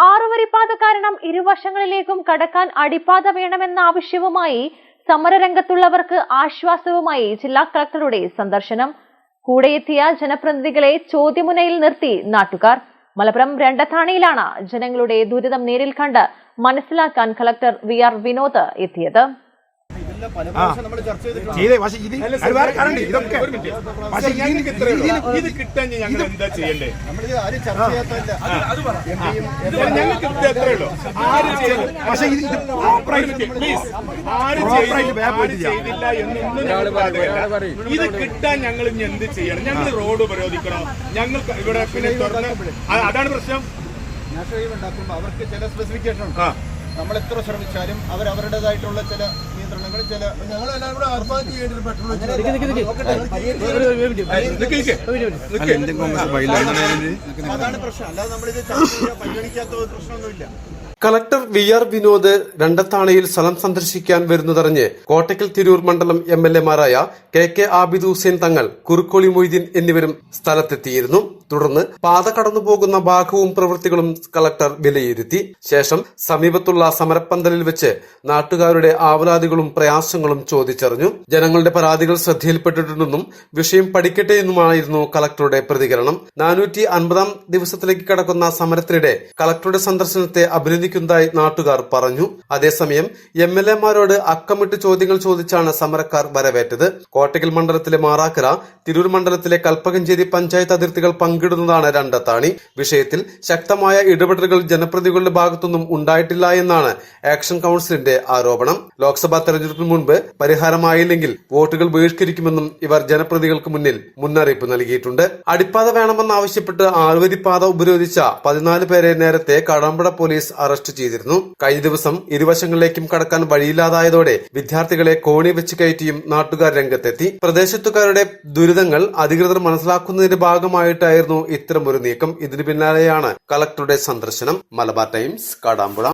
ആറുവരിപ്പാത കാരണം ഇരുവശങ്ങളിലേക്കും കടക്കാൻ അടിപ്പാത വേണമെന്ന ആവശ്യവുമായി സമരരംഗത്തുള്ളവർക്ക് ആശ്വാസവുമായി ജില്ലാ കളക്ടറുടെ സന്ദർശനം. കൂടെയെത്തിയ ജനപ്രതിനിധികളെ ചോദ്യമുനയിൽ നിർത്തി നാട്ടുകാർ. മലപ്പുറം രണ്ടത്താണിയിലാണ് ജനങ്ങളുടെ ദുരിതം നേരിൽ കണ്ട് മനസ്സിലാക്കാൻ കളക്ടർ VR വിനോദ് എത്തിയത്. ഇത് കിട്ടാൻ ഞങ്ങൾ എന്താ ചെയ്യണ്ടേ? ഇത് കിട്ടാൻ ഞങ്ങൾ ഇനി എന്ത് ചെയ്യണം? ഞങ്ങൾ റോഡ് ഉപരോധിക്കണം. ഞങ്ങൾക്ക് ഇവിടെ പിന്നെ തുറന്ന് അതാണ് പ്രശ്നം. അവർക്ക് ചില സ്പെസിഫിക്കേഷൻ ഉണ്ട്. നമ്മൾ എത്ര ശ്രമിച്ചാലും അവരവരുടേതായിട്ടുള്ള ചില നിയന്ത്രണങ്ങൾ ഞങ്ങളെല്ലാം കൂടെ ആത്മഹത്യ അതാണ് പ്രശ്നം. അല്ലാതെ നമ്മളിത് പരിഗണിക്കാത്ത പ്രശ്നമൊന്നുമില്ല. കളക്ടർ VR വിനോദ് രണ്ടത്താണിയിൽ സ്ഥലം സന്ദർശിക്കാൻ വരുന്നതറിഞ്ഞ് കോട്ടക്കൽ തിരൂർ മണ്ഡലം MLA മാരായ KK ആബിദ് ഹുസൈൻ തങ്ങൾ, കുറുക്കോളി മൊയ്തീൻ എന്നിവരും സ്ഥലത്തെത്തിയിരുന്നു. തുടർന്ന് പാത കടന്നുപോകുന്ന ഭാഗവും പ്രവൃത്തികളും കളക്ടർ വിലയിരുത്തി. ശേഷം സമീപത്തുള്ള സമരപ്പന്തലിൽ വെച്ച് നാട്ടുകാരുടെ ആവലാതികളും പ്രയാസങ്ങളും ചോദിച്ചറിഞ്ഞു. ജനങ്ങളുടെ പരാതികൾ ശ്രദ്ധയിൽപ്പെട്ടിട്ടുണ്ടെന്നും വിഷയം പഠിക്കട്ടെ എന്നുമായിരുന്നു കളക്ടറുടെ പ്രതികരണം. 450-ാം ദിവസത്തിലേക്ക് കടക്കുന്ന സമരത്തിനിടെ കളക്ടറുടെ സന്ദർശനത്തെ അഭിനന്ദിക്കുന്നതായി നാട്ടുകാർ പറഞ്ഞു. അതേസമയം MLA-മാരോട് അക്കമിട്ട് ചോദ്യങ്ങൾ ചോദിച്ചാണ് സമരക്കാർ വരവേറ്റത്. കോട്ടക്കൽ മണ്ഡലത്തിലെ മാറാക്കര, തിരൂർ മണ്ഡലത്തിലെ കൽപ്പകഞ്ചേരി പഞ്ചായത്ത് അതിർത്തികൾ പങ്കിടുന്നതാണ് രണ്ടത്താണി. വിഷയത്തിൽ ശക്തമായ ഇടപെടലുകൾ ജനപ്രതിനിധികളുടെ ഭാഗത്തുനിന്നും ഉണ്ടായിട്ടില്ല എന്നാണ് ആക്ഷൻ കൌൺസിലിന്റെ ആരോപണം. ലോക്സഭാ തെരഞ്ഞെടുപ്പിന് മുൻപ് പരിഹാരമായില്ലെങ്കിൽ വോട്ടുകൾ ബഹിഷ്കരിക്കുമെന്നും ഇവർ ജനപ്രതിനിധികൾക്ക് മുന്നിൽ മുന്നറിയിപ്പ് നൽകിയിട്ടുണ്ട്. അടിപ്പാത വേണമെന്നാവശ്യപ്പെട്ട് ആറുവരിപ്പാത ഉപരോധിച്ച 14 പേരെ നേരത്തെ കാടാമ്പുഴ പോലീസ് അറസ്റ്റ് ചെയ്തിരുന്നു. കഴിഞ്ഞ ദിവസം ഇരുവശങ്ങളിലേക്കും കടക്കാൻ വഴിയില്ലാതായതോടെ വിദ്യാർത്ഥികളെ കോണി വെച്ച് കയറ്റിയും നാട്ടുകാർ രംഗത്തെത്തി. പ്രദേശത്തുകാരുടെ ദുരിതങ്ങൾ അധികൃതർ മനസ്സിലാക്കുന്നതിന്റെ ഭാഗമായിട്ടായിരുന്നു ഇത്തരമൊരു നീക്കം. ഇതിനു പിന്നാലെയാണ് കളക്ടറുടെ സന്ദർശനം. മലബാർ ടൈംസ്, കാടാമ്പുഴ.